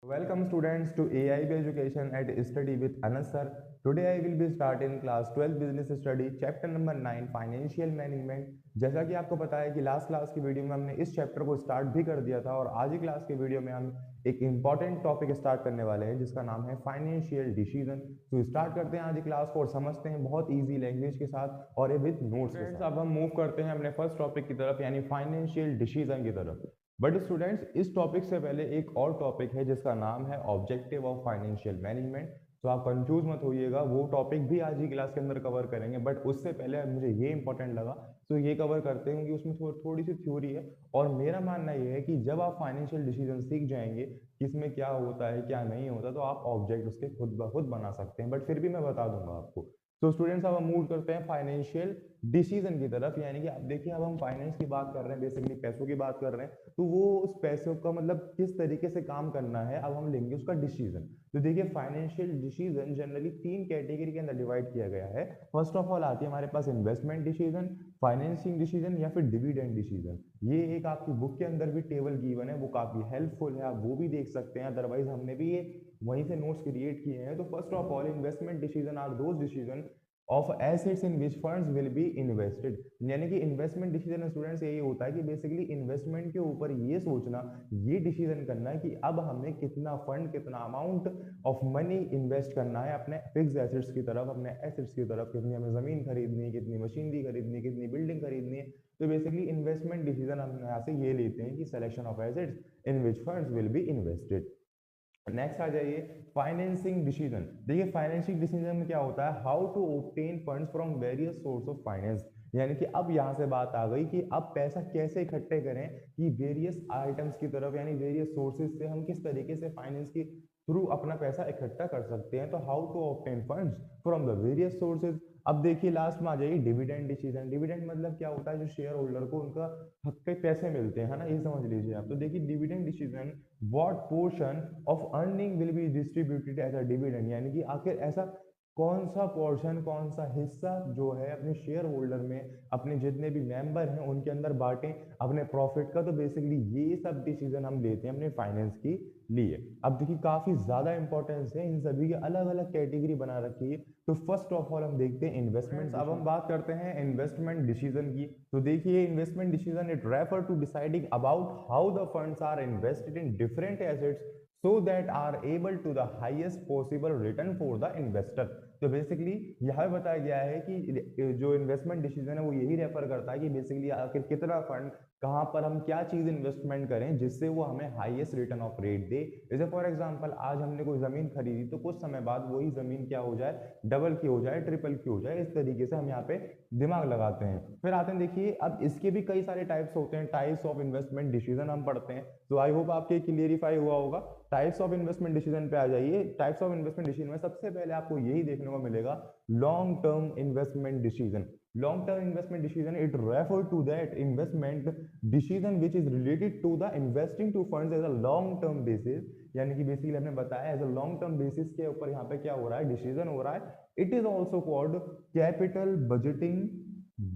Welcome students to AIB Education at Study with Anas sir. Today I will be starting class 12 business study chapter number 9 financial management. जैसा कि आपको पता है कि last class की video में हमने इस चैप्टर को स्टार्ट भी कर दिया था और आज की क्लास की वीडियो में हम एक इम्पॉर्टेंट टॉपिक स्टार्ट करने वाले हैं जिसका नाम है फाइनेंशियल डिसीजन। तो स्टार्ट करते हैं आज की क्लास को और समझते हैं बहुत ईजी लैंग्वेज के साथ और विद नोट्स के साथ। अब हम मूव करते हैं अपने फर्स्ट टॉपिक की तरफ यानी फाइनेंशियल डिसीजन की तरफ। बट स्टूडेंट्स इस टॉपिक से पहले एक और टॉपिक है जिसका नाम है ऑब्जेक्टिव ऑफ फाइनेंशियल मैनेजमेंट। तो आप कंफ्यूज मत होइएगा, वो टॉपिक भी आज ही क्लास के अंदर कवर करेंगे, बट उससे पहले मुझे ये इंपॉर्टेंट लगा तो ये कवर करते हैं कि उसमें थोड़ी सी थ्योरी है। और मेरा मानना ये है कि जब आप फाइनेंशियल डिसीजन सीख जाएंगे कि इसमें क्या होता है क्या नहीं होता, तो आप ऑब्जेक्ट उसके खुद ब खुद बना सकते हैं, बट फिर भी मैं बता दूंगा आपको। तो स्टूडेंट्स अब हम मूव करते हैं फाइनेंशियल डिसीजन की तरफ। यानी कि आप देखिए, अब हम फाइनेंस की बात कर रहे हैं, बेसिकली पैसों की बात कर रहे हैं, तो वो उस पैसों का मतलब किस तरीके से काम करना है, अब हम लेंगे उसका डिसीजन। तो देखिए, फाइनेंशियल डिसीजन जनरली 3 कैटेगरी के अंदर डिवाइड किया गया है। फर्स्ट ऑफ ऑल आती है हमारे पास इन्वेस्टमेंट डिसीजन, फाइनेंसिंग डिसीजन या फिर डिविडेंड डिसीजन। ये एक आपकी बुक के अंदर भी टेबल गिवन है, वो काफी हेल्पफुल है, आप वो भी देख सकते हैं, अदरवाइज हमने भी ये वहीं से नोट्स क्रिएट किए हैं। तो first of all investment decision are those decision of assets in which funds will be invested. यानी कि इन्वेस्टमेंट डिसीजन स्टूडेंट्स यही होता है कि बेसिकली इन्वेस्टमेंट के ऊपर ये सोचना, ये डिसीजन करना है कि अब हमें कितना फंड, कितना अमाउंट ऑफ मनी इन्वेस्ट करना है अपने फिक्स एसेट्स की तरफ, अपने एसेट्स की तरफ। कितनी हमें जमीन खरीदनी है, कितनी मशीनरी खरीदनी है, कितनी बिल्डिंग खरीदनी है। तो बेसिकली इन्वेस्टमेंट डिसीजन हम यहाँ से ये लेते हैं कि selection of assets in which funds will be invested. Next आ जाइए फाइनेंसिंग डिसीजन। देखिए, फाइनेंसिंग डिसीजन में क्या होता है, how to obtain funds from various source of finance. यानी कि अब यहाँ से बात आ गई कि अब पैसा कैसे इकट्ठे करें कि वेरियस आइटम्स की तरफ, यानी वेरियस सोर्सेज से हम किस तरीके से फाइनेंस की थ्रू अपना पैसा इकट्ठा कर सकते हैं। तो how to obtain funds from the various sources. अब देखिए लास्ट में आ जाइए डिविडेंड डिसीजन। डिविडेंड मतलब क्या होता है, जो शेयर होल्डर को उनका हक के पैसे मिलते हैं ना, ये समझ लीजिए आप। तो देखिए dividend decision, what portion of earning will be distributed as a dividend. यानी कि आखिर ऐसा कौन सा पोर्शन, कौन सा हिस्सा जो है अपने शेयर होल्डर में, अपने जितने भी मेंबर हैं उनके अंदर बांटें अपने प्रॉफिट का। तो बेसिकली ये सब डिसीजन हम लेते हैं अपने फाइनेंस की लिए। अब देखिए काफी ज्यादा इंपॉर्टेंस है, इन सभी की अलग अलग कैटेगरी बना रखी है। तो फर्स्ट ऑफ ऑल हम देखते हैं इन्वेस्टमेंट। अब हम बात करते हैं इन्वेस्टमेंट डिसीजन की। तो देखिए investment decision it refer to deciding about how the funds are invested in different assets so that are able to the highest possible return for the investor। तो बेसिकली यह बताया गया है कि जो इन्वेस्टमेंट डिसीजन है वो यही रेफर करता है कि बेसिकली आखिर कितना फंड, कहाँ पर हम क्या चीज इन्वेस्टमेंट करें जिससे वो हमें हाईएस्ट रिटर्न ऑफ रेट दे। जैसे फॉर एग्जांपल आज हमने कोई जमीन खरीदी, तो कुछ समय बाद वही जमीन क्या हो जाए, डबल की हो जाए, ट्रिपल की हो जाए। इस तरीके से हम यहाँ पे दिमाग लगाते हैं। फिर आते हैं, देखिए अब इसके भी कई सारे टाइप्स होते हैं, टाइप्स ऑफ इन्वेस्टमेंट डिसीजन हम पढ़ते हैं। तो आई होप आपके क्लियरिफाई हुआ होगा। टाइप्स ऑफ इन्वेस्टमेंट डिसीजन पे आ जाइए। टाइप्स ऑफ इन्वेस्टमेंट डिसीजन में सबसे पहले आपको यही देखने को मिलेगा, long term investment decision. Long term investment decision it refer to that investment decision which is related to the investing to funds as a long term basis. यानी कि बेसिकली हमने बताया as a long term basis के ऊपर यहाँ पे क्या हो रहा है, डिसीजन हो रहा है। It is also called capital budgeting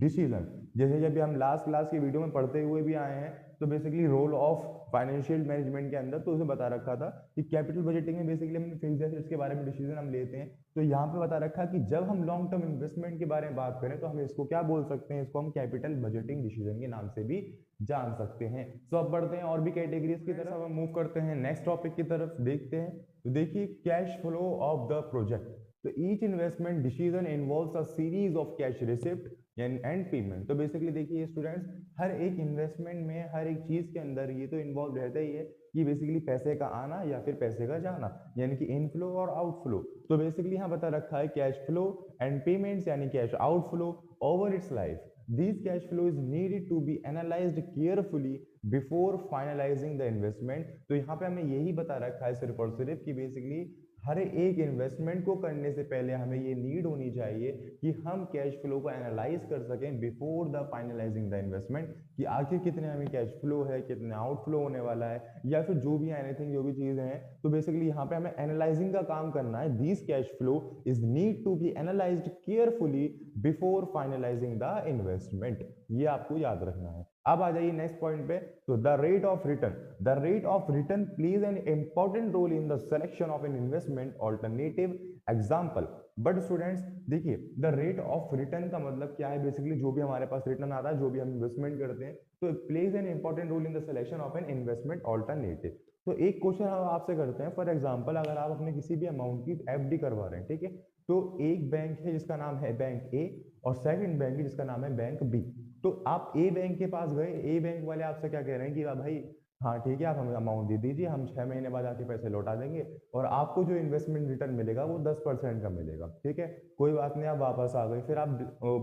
decision. जैसे जब हम लास्ट क्लास की वीडियो में पढ़ते हुए भी आए हैं, तो basically role of financial management के अंदर तो उसे बता रखा था कि कैपिटल बजटिंग में बेसिकली हम फिक्स्ड एसेट्स के बारे में डिसीजन हम लेते हैं। तो यहाँ पे बता रखा कि जब हम लॉन्ग टर्म इन्वेस्टमेंट के बारे में बात करें तो हम इसको क्या बोल सकते हैं, इसको हम कैपिटल बजटिंग डिसीजन के नाम से भी जान सकते हैं। तो अब बढ़ते हैं और भी कैटेगरीज की तरफ। अब हम मूव करते हैं नेक्स्ट टॉपिक की तरफ, देखते हैं। तो देखिए cash flow of the project. तो each investment decision involves a series of cash receipt and payment. तो बेसिकली देखिए स्टूडेंट्स, हर एक इन्वेस्टमेंट में, हर एक चीज के अंदर ये तो इन्वॉल्व रहता ही है कि बेसिकली पैसे का आना या फिर पैसे का जाना, यानी कि इनफ्लो और आउटफ्लो। तो बेसिकली यहाँ बता रखा है कैश फ्लो एंड पेमेंट्स यानी cash outflow over it's life. These cash flow is needed to be analyzed carefully before finalizing the investment। तो यहाँ पे हमें यही बता रखा है सिर्फ और सिर्फ कि बेसिकली हर एक इन्वेस्टमेंट को करने से पहले हमें ये नीड होनी चाहिए कि हम कैश फ्लो को एनालाइज कर सकें before the finalising the investment, कि आखिर कितने हमें कैश फ्लो है, कितने आउटफ्लो होने वाला है, या फिर जो भी एनीथिंग, जो भी चीजें हैं। तो बेसिकली यहाँ पे हमें एनालाइजिंग का काम करना है। This cash flow is need to be analysed carefully before finalising the investment. ये आपको याद रखना है। अब आ जाइए नेक्स्ट पॉइंट पे। तो the rate of return plays an important role in the selection of an investment alternative example. But students देखिए, द रेट ऑफ रिटर्न का मतलब क्या है, बेसिकली जो भी हमारे पास रिटर्न आता है, जो भी हम इन्वेस्टमेंट करते हैं, तो plays an important role in the selection of an investment alternative. तो एक क्वेश्चन हम आपसे करते हैं, फॉर एग्जांपल अगर आप अपने किसी भी अमाउंट की एफडी करवा रहे हैं, ठीक है, तो एक बैंक है जिसका नाम है बैंक ए और सेकंड बैंक है जिसका नाम है बैंक बी। तो आप ए बैंक के पास गए, ए बैंक वाले आपसे क्या कह रहे हैं कि भाई हाँ ठीक है, आप हमें अमाउंट दे दीजिए, हम 6 महीने बाद आके पैसे लौटा देंगे और आपको जो इन्वेस्टमेंट रिटर्न मिलेगा वो 10% का मिलेगा, ठीक है, कोई बात नहीं, आप वापस आ गए। फिर आप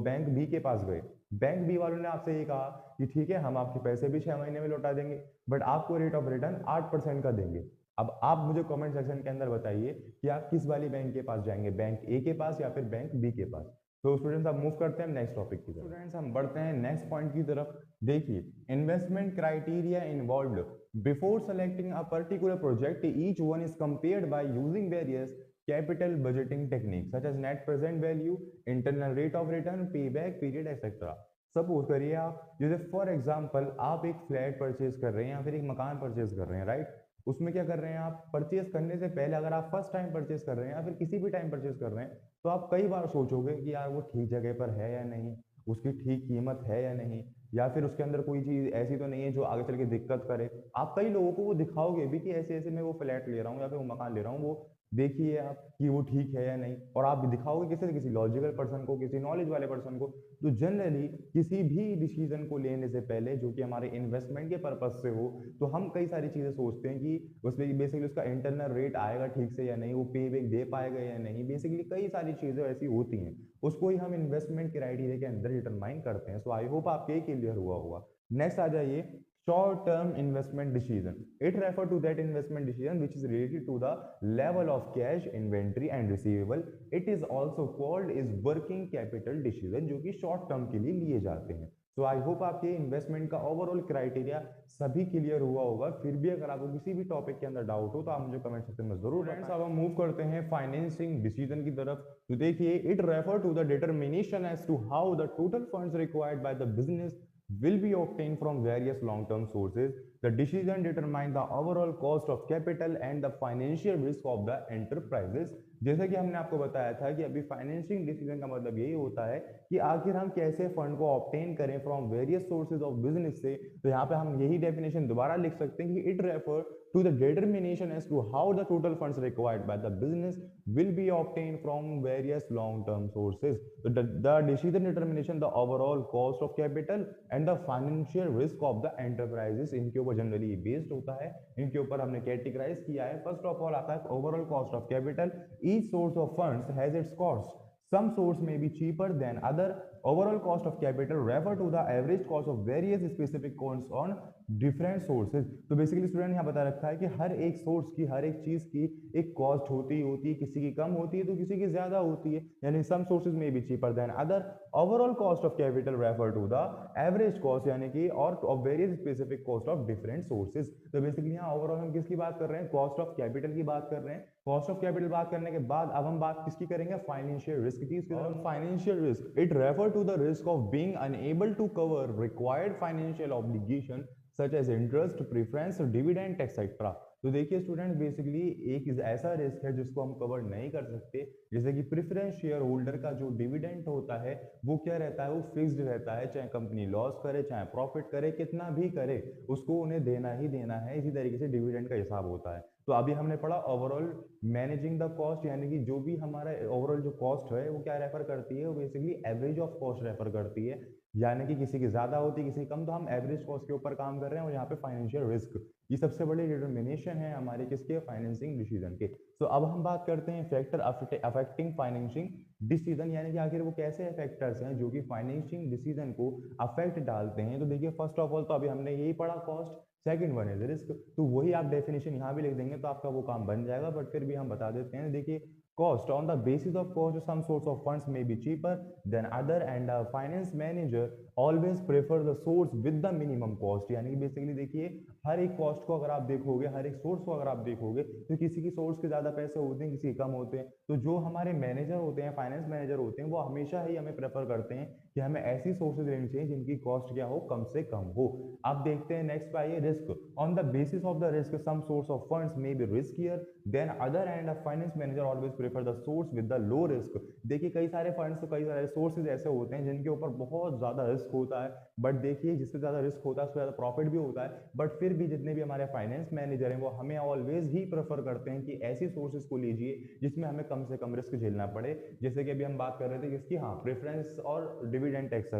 बैंक बी के पास गए, बैंक बी वालों ने आपसे ये कहा कि ठीक है, हम आपके पैसे भी 6 महीने में लौटा देंगे, बट आपको रेट ऑफ रिटर्न 8% का देंगे। अब आप मुझे कमेंट सेक्शन के अंदर बताइए कि आप किस वाली बैंक के पास जाएंगे, बैंक ए के पास या फिर बैंक बी के पास। तो स्टूडेंट्स आप मूव करते हैं नेक्स्ट टॉपिक की तरफ। स्टूडेंट्स हम बढ़ते हैं नेक्स्ट पॉइंट की तरफ। देखिए, investment criteria involved before selecting a particular project, each one is compared by using various capital budgeting technique such as net present value, internal rate of return, payback period etcetera. Suppose करिए आप, जैसे for example आप एक flat purchase कर रहे हैं या फिर एक मकान परचेज कर रहे हैं, राइट। उसमें क्या कर रहे हैं आप, परचेज करने से पहले अगर आप फर्स्ट टाइम परचेज कर रहे हैं या फिर किसी भी टाइम परचेज कर रहे हैं, तो आप कई बार सोचोगे कि यार वो ठीक जगह पर है या नहीं, उसकी ठीक कीमत है या नहीं, या फिर उसके अंदर कोई चीज़ ऐसी तो नहीं है जो आगे चल के दिक्कत करे। आप कई लोगों को वो दिखाओगे भी कि ऐसे ऐसे मैं वो फ्लैट ले रहा हूँ या फिर वो मकान ले रहा हूँ, वो देखिए आप कि वो ठीक है या नहीं, और आप भी दिखाओगे किसी न किसी लॉजिकल पर्सन को, किसी नॉलेज वाले पर्सन को। तो जनरली किसी भी डिसीजन को लेने से पहले जो कि हमारे इन्वेस्टमेंट के पर्पज से हो, तो हम कई सारी चीज़ें सोचते हैं कि उसमें बेसिकली उसका इंटरनल रेट आएगा ठीक से या नहीं, वो पे बैक दे पाएगा या नहीं, बेसिकली कई सारी चीज़ें ऐसी होती हैं, उसको ही हम इन्वेस्टमेंट क्राइटेरिया के अंदर डिटरमाइन करते हैं। सो आई होप आपके क्लियर हुआ होगा। नेक्स्ट आ जाइए, short term investment decision. It refer to that investment decision which is related to the level of cash, inventory and receivable. It is also called is working capital decision, जो कि short term के लिए लिए जाते हैं। तो I hope आपके investment का ओवरऑल क्राइटेरिया सभी क्लियर हुआ होगा। फिर भी अगर आपको किसी भी टॉपिक के अंदर डाउट हो तो आप मुझे कमेंट सेक्शन में जरूर बताएं। अब हम मूव करते हैं फाइनेंसिंग डिसीजन की तरफ। तो देखिए, it refer to the determination as to how the total funds required by the business will be obtained from various long-term sources. The decision determine the overall cost of capital and the financial risk of the enterprises. जैसा कि हमने आपको बताया था कि अभी financing decision का मतलब यही होता है कि आखिर हम कैसे फंड को ऑब्टेन करें from various sources of business से। तो यहाँ पे हम यही डेफिनेशन दोबारा लिख सकते हैं कि it refer to the determination as to how the total funds required by the business will be obtained from various long-term sources. The decision determination the overall cost of capital and the financial risk of the enterprises, इनके ऊपर generally based होता है। इनके ऊपर हमने categorise किया है। First of all आता है overall cost of capital. Each source of funds has its cost, some source may be cheaper than other. Overall cost of capital refer to the average cost of various specific costs on different sources. तो basically student यहाँ बता रखा है कि हर एक source की, हर एक चीज की एक कॉस्ट होती है, किसी की कम होती है तो किसी की ज्यादा होती है, यानी सम सोर्सेज में be cheaper than other. Overall cost of capital refer to the average cost, यानी कि और of various specific cost of different sources. तो बेसिकली यहाँ ओवरऑल हम किसकी बात कर रहे हैं, कॉस्ट ऑफ कैपिटल की बात कर रहे हैं। कॉस्ट ऑफ कैपिटल बात करने के बाद अब हम बात किसकी करेंगे, फाइनेंशियल रिस्क की। Financial risk, it refer to the risk of being unable to cover required financial obligation such as interest, preference, dividend etcetera. तो देखिए स्टूडेंट, बेसिकली एक ऐसा रिस्क है जिसको हम कवर नहीं कर सकते, जैसे कि प्रेफरेंस शेयर होल्डर का जो डिविडेंड होता है वो क्या रहता है, वो फिक्स्ड रहता है, चाहे कंपनी लॉस करे चाहे प्रॉफिट करे, कितना भी करे उसको उन्हें देना ही देना है। इसी तरीके से डिविडेंड का हिसाब होता है। तो अभी हमने पढ़ा ओवरऑल मैनेजिंग द कॉस्ट, यानी कि जो भी हमारा ओवरऑल जो कॉस्ट है वो क्या रेफर करती है, वो basically average of cost refer करती है, यानी कि किसी की ज्यादा होती है किसी की कम, तो हम एवरेज कॉस्ट के ऊपर काम कर रहे हैं। और यहाँ पे फाइनेंशियल रिस्क, ये सबसे बड़ी डिटर्मिनेशन है हमारे किसके, फाइनेंसिंग डिसीजन के। तो अब हम बात करते हैं फैक्टर अफेक्टिंग फाइनेंशिंग डिसीजन, यानी कि आखिर वो कैसे फैक्टर्स हैं जो कि फाइनेंशिंग डिसीजन को अफेक्ट डालते हैं। तो देखिए, फर्स्ट ऑफ ऑल तो अभी हमने यही पढ़ा cost, second one is risk. तो वही आप डेफिनेशन यहाँ भी लिख देंगे तो आपका वो काम बन जाएगा, बट फिर भी हम बता देते हैं। देखिए, cost. On the basis of cost, some source of funds may be cheaper than other, and a finance manager always prefer the source with the minimum cost. यानी कि बेसिकली देखिए, हर एक कॉस्ट को अगर आप देखोगे, हर एक सोर्स को अगर आप देखोगे, तो किसी की सोर्स के ज़्यादा पैसे होते हैं, किसी के कम होते हैं। तो जो हमारे मैनेजर होते हैं, फाइनेंस मैनेजर होते हैं, वो हमेशा ही हमें प्रेफर करते हैं कि हमें ऐसी सोर्सेज लेनी चाहिए जिनकी कॉस्ट क्या हो, कम से कम हो। आप देखते हैं नेक्स्ट पे आइए, risk. On the basis of the risk, some source of funds may be riskier than other, and a finance manager always prefer the source with the low risk. देखिए, कई सारे फंड्स, कई सारे सोर्सेज ऐसे होते हैं जिनके ऊपर बहुत ज़्यादा रिस्क होता है, बट देखिए जिससे ज़्यादा रिस्क होता है उससे ज़्यादा प्रॉफिट भी होता है। बट फिर भी जितने भी हमारे फाइनेंस मैनेजर हैं वो हमें ऑलवेज ही प्रेफर करते हैं कि ऐसी सोर्सेज को लीजिए जिसमें हमें कम से कम रिस्क झेलना पड़े। जैसे कि अभी हम बात कर रहे थे किसकी, हाँ, प्रेफरेंस और डिविडेंड टैक्स,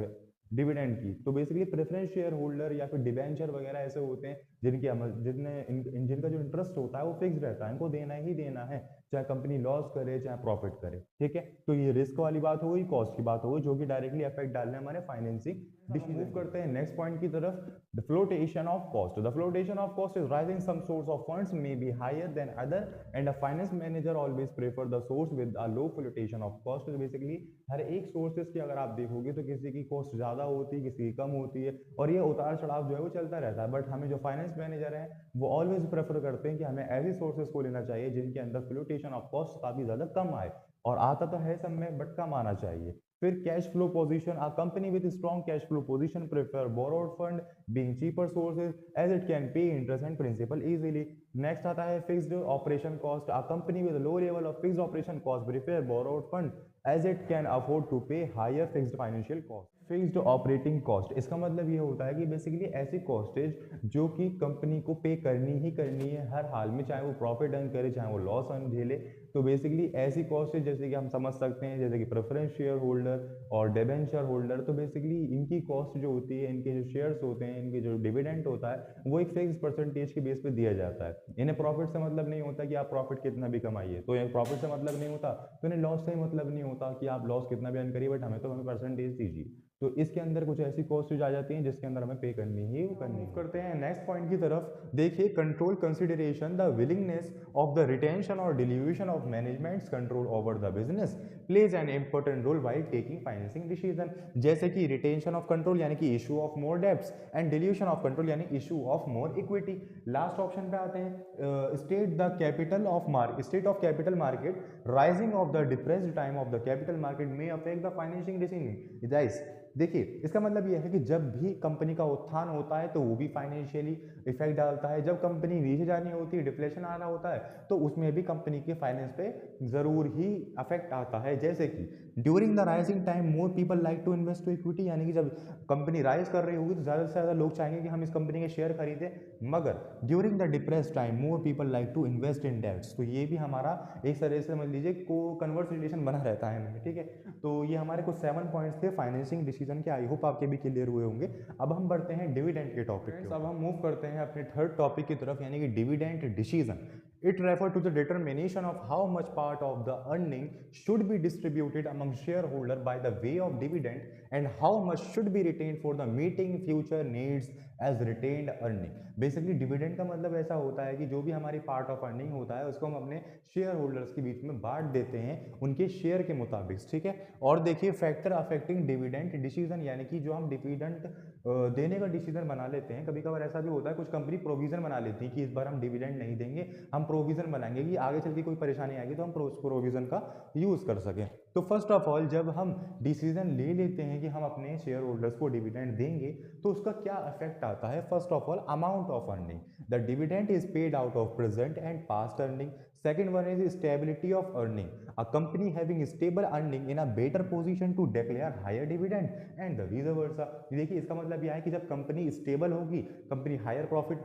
डिविडेंड की। तो बेसिकली प्रेफरेंस शेयर होल्डर या फिर डिबेंचर वगैरह ऐसे होते हैं जिनका जो इंटरेस्ट होता है वो फिक्स रहता है, इनको देना ही देना है, चाहे कंपनी लॉस करे चाहे प्रॉफिट करे। ठीक है, तो ये रिस्क वाली बात हो गई, कॉस्ट की बात हो गई, जो कि डायरेक्टली अफेक्ट डालने हमारे फाइनेंसिंग डिसीजन। मूव करते हैं नेक्स्ट पॉइंट की तरफ, the flotation of cost. The flotation of cost is rising, some source of funds may be higher than other, and a finance manager always prefer the source with a low flotation of cost. तो basically हर एक sources की अगर आप देखोगे तो किसी की कॉस्ट ज़्यादा होती है, किसी की कम होती है, और ये उतार चढ़ाव जो है वो चलता रहता है। बट हमें जो फाइनेंस मैनेजर हैं वो ऑलवेज प्रेफर करते हैं कि हमें ऐसी सोर्सेज को लेना चाहिए जिनके अंदर फ्लोटेशन ऑफ कॉस्ट काफ़ी ज़्यादा कम आए, और आता तो है सब में बट कम आना चाहिए। फिर cash flow position, a company with strong cash flow position prefer borrowed fund being cheaper sources as it can pay interest and principal easily. Next आता है fixed operation cost, a company with low level of fixed operation cost prefer borrowed fund as it can afford to pay higher fixed financial cost. Fixed operating cost, इसका मतलब ये होता है कि basically ऐसी कॉस्टेज जो कि कंपनी को पे करनी ही करनी है हर हाल में, चाहे वो प्रॉफिट अर्न करे चाहे वो लॉस अर्न झेले। तो बेसिकली ऐसी कॉस्टेज जैसे कि हम समझ सकते हैं, जैसे कि प्रेफरेंस शेयर होल्डर और डिबेंचर होल्डर, तो बेसिकली इनकी कॉस्ट जो होती है, इनके जो शेयर्स होते हैं, इनके जो डिविडेंड होता है, वो एक फिक्स परसेंटेज के बेस पे दिया जाता है। इन्हें प्रॉफिट से मतलब नहीं होता कि आप प्रॉफिट कितना भी कमाइए, तो इन्हें प्रॉफिट से मतलब नहीं होता, तो इन्हें लॉस से मतलब नहीं होता कि आप लॉस कितना भी अर्न करिए, बट हमें तो हमें परसेंटेज दीजिए। तो इसके अंदर कुछ ऐसी कॉस्ट आ जाती हैं जिसके अंदर हमें पे करनी ही करनी। करते हैं नेक्स्ट पॉइंट की तरफ, देखिए control consideration, the willingness of the retention और dilution of managements control over the business plays an important role while taking financing decision. जैसे कि रिटेंशन ऑफ कंट्रोल यानी कि issue of more debts, and dilution of control यानी issue of more equity. Last option पे आते हैं, state of capital market, rising of the depressed time of the capital market may affect the financing decision. Guys देखिए, इसका मतलब यह है कि जब भी कंपनी का उत्थान होता है तो वो भी फाइनेंशियली इफेक्ट डालता है, जब कंपनी नीचे जानी होती है, डिफ्लेशन आ रहा होता है, तो उसमें भी कंपनी के फाइनेंस पे जरूर ही अफेक्ट आता है। जैसे कि during the rising time more people like to invest to equity, यानी कि जब कंपनी राइज कर रही होगी तो ज़्यादा से ज़्यादा लोग चाहेंगे कि हम इस कंपनी के शेयर खरीदें, मगर during the depress time more people like to invest in debts. तो ये भी हमारा एक तरह से समझ लीजिए को कन्वर्स रिलेशन बना रहता है हमें। ठीक है, तो ये हमारे कुछ 7 पॉइंट्स थे फाइनेंसिंग डिसीजन के, आई होप आपके भी क्लियर हुए होंगे। अब हम बढ़ते हैं डिविडेंड के टॉपिक पे। अब हम मूव करते हैं अपने थर्ड टॉपिक की तरफ, यानी कि dividend decision. It refers to the determination of how much part of the earning should be distributed among shareholder by the way of dividend and how much should be retained for the meeting future needs as retained earning। Basically dividend का मतलब ऐसा होता है कि जो भी हमारी part of earning होता है उसको हम अपने शेयर होल्डर्स के बीच में बांट देते हैं उनके शेयर के मुताबिक। ठीक है, और देखिए फैक्टर अफेक्टिंग डिविडेंड डिसीजन, यानी कि जो हम डिविडेंड देने का डिसीजन बना लेते हैं, कभी कभार ऐसा भी होता है कुछ कंपनी प्रोविजन बना लेती है कि इस बार हम डिविडेंड नहीं देंगे, हम प्रोविजन बनाएंगे कि आगे चल के कोई परेशानी आएगी तो हम प्रोविजन का यूज कर सकें। तो फर्स्ट ऑफ ऑल जब हम डिसीजन ले लेते हैं कि हम अपने शेयर होल्डर्स को डिविडेंड देंगे तो उसका क्या इफेक्ट आता है। First of all amount of earning, the dividend is paid out of present and past earning. Second one is stability of earning. A company having stable earning in a better position to declare higher dividend and the vice versa। देखिए इसका मतलब यह है कि जब company stable होगी, company hire profit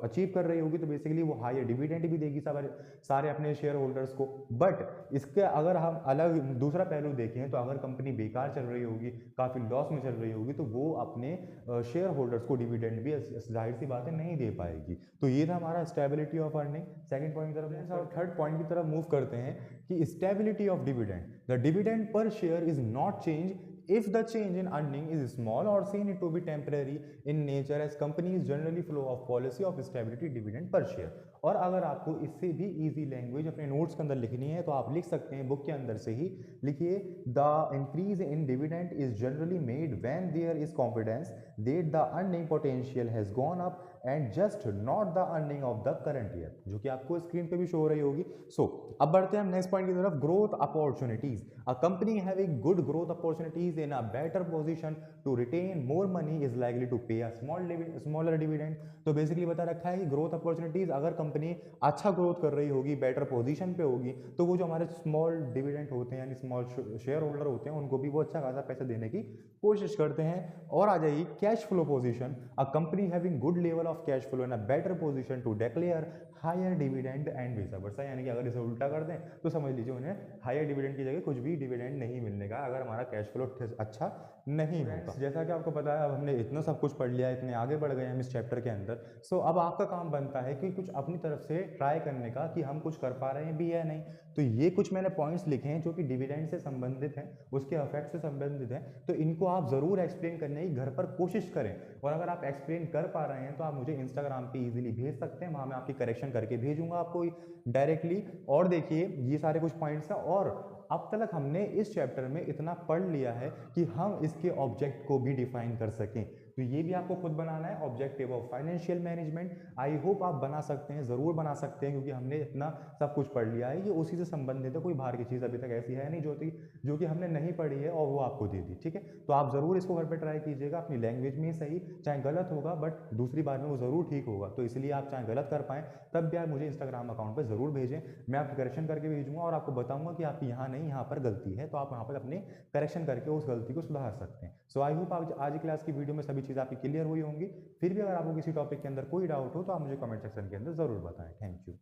achieve कर रही होगी, तो बेसिकली वो हायर डिविडेंड भी देगी सारे अपने शेयर होल्डर्स को। बट इसके अगर हम अलग दूसरा पहलू देखें तो अगर कंपनी बेकार चल रही होगी, काफ़ी लॉस में चल रही होगी, तो वो अपने शेयर होल्डर्स को डिविडेंड भी जाहिर सी बात है नहीं दे पाएगी। तो ये था हमारा stability of earning. Second point की तरफ और थर्ड पॉइंट की तरफ मूव करते हैं कि stability of dividend, the dividend per share is not change if the change in earning is small or seen to be temporary in nature, as companies generally follow a policy of stability dividend per share। और अगर आपको इससे भी easy language अपने notes के अंदर लिखनी है तो आप लिख सकते हैं बुक के अंदर से ही। लिखिए, the increase in dividend is generally made when there is confidence that the earning potential has gone up and just not the earning of the current year, जो कि आपको स्क्रीन पे भी शो हो रही होगी। सो अब बढ़ते हैं हम नेक्स्ट पॉइंट की तरफ, growth opportunities. A company having good growth opportunities in a better position to retain more money is likely to pay a smaller dividend. तो बेसिकली बता रखा है कि ग्रोथ अपॉर्चुनिटीज, अगर कंपनी अच्छा ग्रोथ कर रही होगी, बेटर पोजीशन पे होगी, तो वो जो हमारे स्मॉल डिविडेंड होते हैं यानी स्मॉल शेयर होल्डर होते हैं उनको भी वो अच्छा खासा पैसा देने की कोशिश करते हैं। और आ जाइए cash flow position, a company having good level of cash flow in a better position to declare higher dividend and vice versa, यानी कि अगर इसे उल्टा कर दें तो समझ लीजिए उन्हें हायर डिविडेंड की जगह कुछ भी डिविडेंड नहीं मिलने का अगर हमारा कैश फ्लो अच्छा नहीं होगा। जैसा कि आपको पता है अब हमने इतना सब कुछ पढ़ लिया, इतने आगे बढ़ गए हम इस चैप्टर के अंदर। सो अब आपका काम बनता है कि कुछ अपनी तरफ से ट्राई करने का कि हम कुछ कर पा रहे हैं भी या नहीं। तो ये कुछ मैंने पॉइंट्स लिखे हैं जो कि डिविडेंड से संबंधित हैं, उसके इफेक्ट से संबंधित हैं, तो इनको आप जरूर एक्सप्लेन करने की घर पर कोशिश करें। और अगर आप एक्सप्लेन कर पा रहे हैं तो आप मुझे इंस्टाग्राम पे इजीली भेज सकते हैं, वहां मैं आपकी करेक्शन करके भेजूंगा आपको डायरेक्टली। और देखिए ये सारे कुछ पॉइंट्स हैं, और अब तक हमने इस चैप्टर में इतना पढ़ लिया है कि हम इसके ऑब्जेक्ट को भी डिफाइन कर सकें। तो ये भी आपको खुद बनाना है, objective of financial management. I hope आप बना सकते हैं, जरूर बना सकते हैं, क्योंकि हमने इतना सब कुछ पढ़ लिया है। ये उसी से संबंधित है, कोई बाहर की चीज़ अभी तक ऐसी है नहीं जो कि हमने नहीं पढ़ी है और वो आपको दे दी। ठीक है, तो आप जरूर इसको घर पर ट्राई कीजिएगा, अपनी लैंग्वेज में ही सही, चाहे गलत होगा बट दूसरी बार में वो जरूर ठीक होगा। तो इसलिए आप चाहे गलत कर पाएं तब भी आप मुझे इंस्टाग्राम अकाउंट पर जरूर भेजें, मैं आपकी करेक्शन करके भेजूंगा और आपको बताऊंगा कि आपकी यहाँ नहीं, यहाँ पर गलती है, तो आप यहाँ पर अपने करेक्शन करके उस गलती को सुधार सकते हैं। सो आई होप आज की क्लास की वीडियो में सभी चीज़ आपकी क्लियर हुई होंगी। फिर भी अगर आपको किसी टॉपिक के अंदर कोई डाउट हो तो आप मुझे कमेंट सेक्शन के अंदर जरूर बताएं। Thank you.